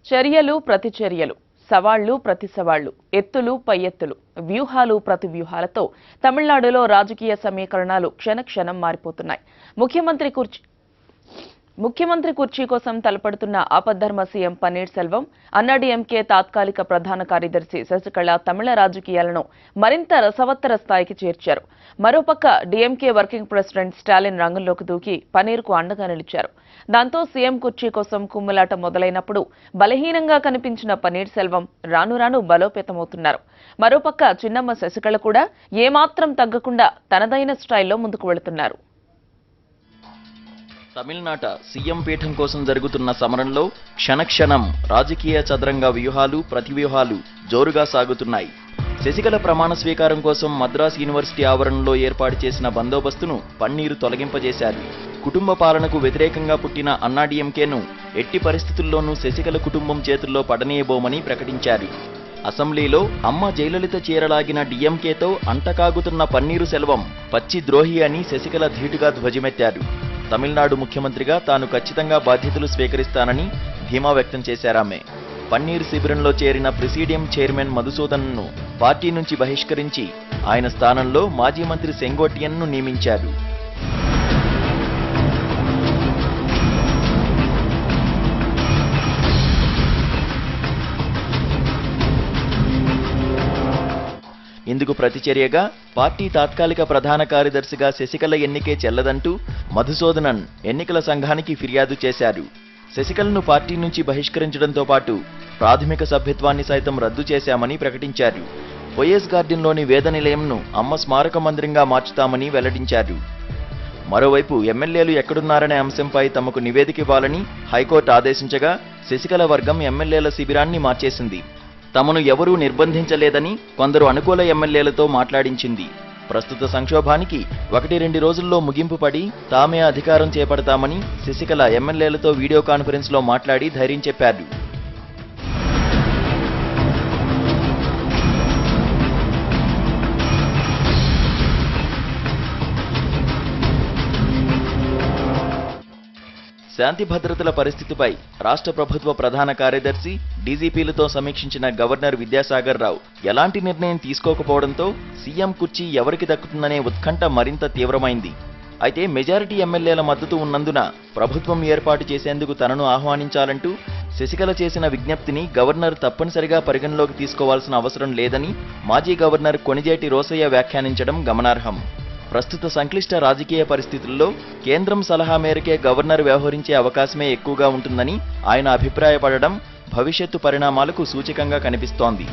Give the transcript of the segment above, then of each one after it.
చర్యలు ప్రతిచర్యలు, సవాళ్లు ప్రతి సవాళ్లు, ఎత్తులు పై ఎత్తులు, వ్యూహాలు ప్రతి వ్యూహాలతో తమిళనాడులో రాజకీయ సమీకరణాలు క్షణక్షణం మారిపోతున్నాయి. ముఖ్యమంత్రి కుర్చీ కోసం తలపడుతున్న ఆపద్ధర్మ సీఎం పన్నీర్ సెల్వం, అన్నాడీఎంకే తాత్కాలిక ప్రధాన కార్యదర్శి శశికళ తమిళ రాజకీయాలను మరింత రసవత్తర స్థాయికి చేర్చారు. మరోపక్క డీఎంకే వర్కింగ్ ప్రెసిడెంట్ స్టాలిన్ రంగంలోకి దూకి పన్నీర్కు అండగా నిలిచారు. దాంతో సీఎం కుర్చీ కోసం కుమ్ములాట మొదలైనప్పుడు బలహీనంగా కనిపించిన పన్నీర్ సెల్వం రాను రాను బలోపేతమవుతున్నారు. మరోపక్క చిన్నమ్మ శశికళ కూడా ఏమాత్రం తగ్గకుండా తనదైన స్టైల్లో ముందుకు వెళుతున్నారు. తమిళనాట సీఎం పీఠం కోసం జరుగుతున్న సమరంలో క్షణక్షణం రాజకీయ చదరంగ వ్యూహాలు ప్రతివ్యూహాలు జోరుగా సాగుతున్నాయి. శశికళ ప్రమాణ స్వీకారం కోసం మద్రాస్ యూనివర్సిటీ ఆవరణలో ఏర్పాటు చేసిన బందోబస్తును పన్నీరు తొలగింపజేశారు. కుటుంబ పాలనకు వ్యతిరేకంగా పుట్టిన అన్నాడీఎంకేను ఎట్టి పరిస్థితుల్లోనూ శశికళ కుటుంబం చేతుల్లో పడనీయబోమని ప్రకటించారు. అసెంబ్లీలో అమ్మ జయలలిత చీరలాగిన డీఎంకేతో అంటకాగుతున్న పన్నీరు సెల్వం పచ్చి ద్రోహి అని శశికళ ధీటుగా ధ్వజమెత్తారు. తమిళనాడు ముఖ్యమంత్రిగా తాను ఖచ్చితంగా బాధ్యతలు స్వీకరిస్తానని ధీమా వ్యక్తం చేశారామె. పన్నీర్ శిబిరంలో చేరిన ప్రిసీడియం చైర్మన్ మధుసూదన్ను పార్టీ నుంచి బహిష్కరించి ఆయన స్థానంలో మాజీ మంత్రి సెంగోట్టియన్ను నియమించారు. ఇందుకు ప్రతిచర్యగా పార్టీ తాత్కాలిక ప్రధాన కార్యదర్శిగా శశికళ ఎన్నికే చెల్లదంటూ మధుసూదనన్ ఎన్నికల సంఘానికి ఫిర్యాదు చేశారు. శశికళను పార్టీ నుంచి బహిష్కరించడంతో పాటు ప్రాథమిక సభ్యత్వాన్ని సైతం రద్దు చేశామని ప్రకటించారు. పోయెస్ గార్డెన్లోని వేద నిలయంను అమ్మ స్మారక మందిరంగా మార్చుతామని వెల్లడించారు. మరోవైపు ఎమ్మెల్యేలు ఎక్కడున్నారనే అంశంపై తమకు నివేదిక ఇవ్వాలని హైకోర్టు ఆదేశించగా శశికళ వర్గం ఎమ్మెల్యేల శిబిరాన్ని మార్చేసింది. తమను ఎవరూ నిర్బంధించలేదని కొందరు అనుకూల ఎమ్మెల్యేలతో మాట్లాడించింది. ప్రస్తుత సంక్షోభానికి 1-2 రోజుల్లో ముగింపు పడి తామే అధికారం చేపడతామని శశికళ ఎమ్మెల్యేలతో వీడియో కాన్ఫరెన్స్లో మాట్లాడి ధైర్యం చెప్పారు. శాంతి భద్రతల పరిస్థితిపై రాష్ట్ర ప్రభుత్వ ప్రధాన కార్యదర్శి డీజీపీలతో సమీక్షించిన గవర్నర్ విద్యాసాగర్ రావు ఎలాంటి నిర్ణయం తీసుకోకపోవడంతో సీఎం కుర్చీ ఎవరికి దక్కుతుందనే ఉత్కంఠ మరింత తీవ్రమైంది. అయితే మెజారిటీ ఎమ్మెల్యేల మద్దతు ఉన్నందున ప్రభుత్వం ఏర్పాటు చేసేందుకు తనను ఆహ్వానించాలంటూ శశికళ చేసిన విజ్ఞప్తిని గవర్నర్ తప్పనిసరిగా పరిగణలోకి తీసుకోవాల్సిన అవసరం లేదని మాజీ గవర్నర్ కొణిజేటి రోసయ్య వ్యాఖ్యానించడం గమనార్హం. ప్రస్తుత సంక్లిష్ట రాజకీయ పరిస్థితుల్లో కేంద్రం సలహా మేరకే గవర్నర్ వ్యవహరించే అవకాశమే ఎక్కువగా ఉంటుందని ఆయన అభిప్రాయపడడం భవిష్యత్తు పరిణామాలకు సూచకంగా కనిపిస్తోంది.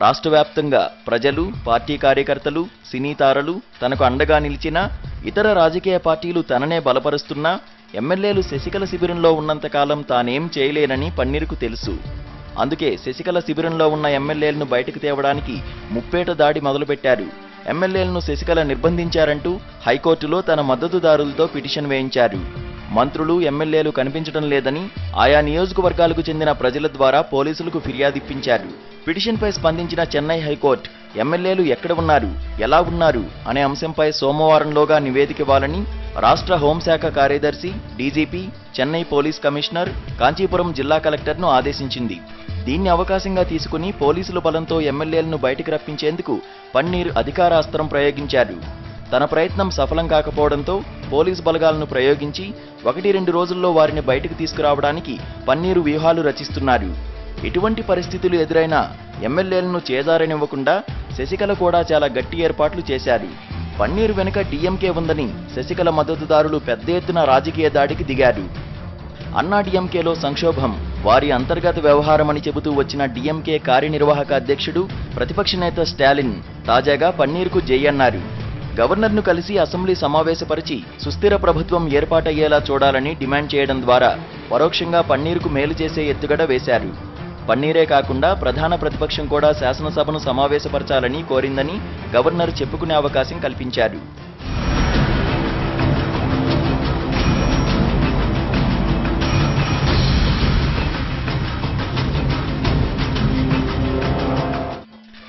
రాష్ట్ర వ్యాప్తంగా ప్రజలు, పార్టీ కార్యకర్తలు, సినీ తారలు తనకు అండగా నిలిచినా, ఇతర రాజకీయ పార్టీలు తననే బలపరుస్తున్నా ఎమ్మెల్యేలు శశికళ శిబిరంలో ఉన్నంతకాలం తానేం చేయలేనని పన్నీరుకు తెలుసు. అందుకే శశికళ శిబిరంలో ఉన్న ఎమ్మెల్యేలను బయటకు తేవడానికి ముప్పేట దాడి మొదలుపెట్టారు. ఎమ్మెల్యేలను శశికళ నిర్బంధించారంటూ హైకోర్టులో తన మద్దతుదారులతో పిటిషన్ వేయించారు. మంత్రులు, ఎమ్మెల్యేలు కనిపించడం లేదని ఆయా నియోజకవర్గాలకు చెందిన ప్రజల ద్వారా పోలీసులకు ఫిర్యాదిప్పించారు. పిటిషన్పై స్పందించిన చెన్నై హైకోర్టు ఎమ్మెల్యేలు ఎక్కడ ఉన్నారు, ఎలా ఉన్నారు అనే అంశంపై సోమవారంలోగా నివేదిక ఇవ్వాలని రాష్ట్ర హోంశాఖ కార్యదర్శి, DGP, Chennai police commissioner, Kanchipuram జిల్లా కలెక్టర్ను ఆదేశించింది. దీన్ని అవకాశంగా తీసుకుని పోలీసుల బలంతో ఎమ్మెల్యేలను బయటికి రప్పించేందుకు పన్నీర్ అధికారాస్త్రం ప్రయోగించారు. తన ప్రయత్నం సఫలం కాకపోవడంతో పోలీసు బలగాలను ప్రయోగించి 1-2 రోజుల్లో వారిని బయటకు తీసుకురావడానికి పన్నీరు వ్యూహాలు రచిస్తున్నారు. ఎటువంటి పరిస్థితులు ఎదురైనా ఎమ్మెల్యేలను చేజారనివ్వకుండా శశికళ కూడా చాలా గట్టి ఏర్పాట్లు చేశారు. పన్నీరు వెనుక డీఎంకే ఉందని శశికళ మద్దతుదారులు పెద్ద ఎత్తున రాజకీయ దాడికి దిగారు. అన్నాడీఎంకేలో సంక్షోభం వారి అంతర్గత వ్యవహారమని చెబుతూ వచ్చిన డీఎంకే కార్యనిర్వాహక అధ్యక్షుడు, ప్రతిపక్ష నేత స్టాలిన్ తాజాగా పన్నీరుకు జై అన్నారు. గవర్నర్ను కలిసి అసెంబ్లీ సమావేశపరిచి సుస్థిర ప్రభుత్వం ఏర్పాటయ్యేలా చూడాలని డిమాండ్ చేయడం ద్వారా పరోక్షంగా పన్నీరుకు మేలు చేసే ఎత్తుగడ వేశారు. పన్నీరే కాకుండా ప్రధాన ప్రతిపక్షం కూడా శాసనసభను సమావేశపరచాలని కోరిందని గవర్నర్ చెప్పుకునే అవకాశం కల్పించారు.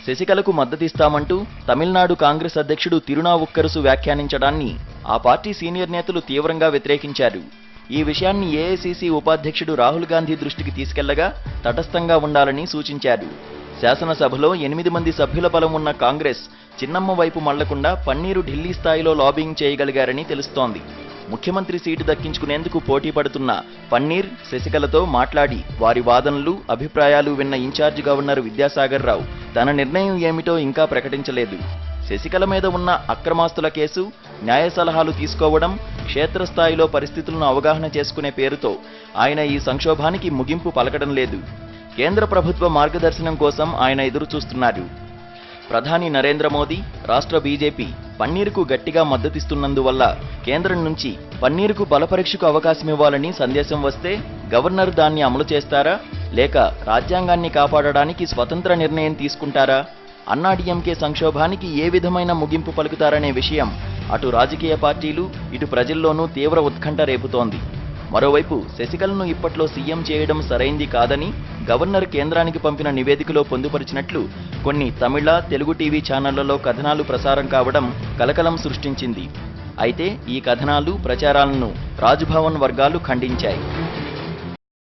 శశికళకు మద్దతిస్తామంటూ తమిళనాడు కాంగ్రెస్ అధ్యక్షుడు తిరునావుక్కరసు వ్యాఖ్యానించడాన్ని ఆ పార్టీ సీనియర్ నేతలు తీవ్రంగా వ్యతిరేకించారు. ఈ విషయాన్ని ఏఐసీసీ ఉపాధ్యక్షుడు రాహుల్ గాంధీ దృష్టికి తీసుకెళ్లగా తటస్థంగా ఉండాలని సూచించారు. శాసనసభలో 8 మంది సభ్యుల బలం ఉన్న కాంగ్రెస్ చిన్నమ్మ వైపు మళ్లకుండా పన్నీరు ఢిల్లీ స్థాయిలో లాబింగ్ చేయగలిగారని తెలుస్తోంది. ముఖ్యమంత్రి సీటు దక్కించుకునేందుకు పోటీ పడుతున్న పన్నీర్, శశికళతో మాట్లాడి వారి వాదనలు, అభిప్రాయాలు విన్న ఇన్ఛార్జ్ గవర్నర్ విద్యాసాగర్ రావు తన నిర్ణయం ఏమిటో ఇంకా ప్రకటించలేదు. శశికళ మీద ఉన్న అక్రమాస్తుల కేసు, న్యాయ సలహాలు తీసుకోవడం, క్షేత్రస్థాయిలో పరిస్థితులను అవగాహన చేసుకునే పేరుతో ఆయన ఈ సంక్షోభానికి ముగింపు పలకడం లేదు. కేంద్ర ప్రభుత్వ మార్గదర్శనం కోసం ఆయన ఎదురు చూస్తున్నారు. ప్రధాని నరేంద్ర మోదీ, రాష్ట్ర బీజేపీ పన్నీరుకు గట్టిగా మద్దతిస్తున్నందువల్ల కేంద్రం నుంచి పన్నీరుకు బలపరీక్షకు అవకాశమివ్వాలని సందేశం వస్తే గవర్నర్ దాన్ని అమలు చేస్తారా, లేక రాజ్యాంగాన్ని కాపాడడానికి స్వతంత్ర నిర్ణయం తీసుకుంటారా? అన్నాడీఎంకే సంక్షోభానికి ఏ విధమైన ముగింపు పలుకుతారనే విషయం అటు రాజకీయ పార్టీలు, ఇటు ప్రజల్లోనూ తీవ్ర ఉత్కంఠ రేపుతోంది. మరోవైపు శశికళను ఇప్పట్లో సీఎం చేయడం సరైంది కాదని గవర్నర్ కేంద్రానికి పంపిన నివేదికలో పొందుపరిచినట్లు కొన్ని తమిళ, తెలుగు టీవీ ఛానళ్లలో కథనాలు ప్రసారం కావడం కలకలం సృష్టించింది. అయితే ఈ కథనాలు, ప్రచారాలను రాజ్భవన్ వర్గాలు ఖండించాయి.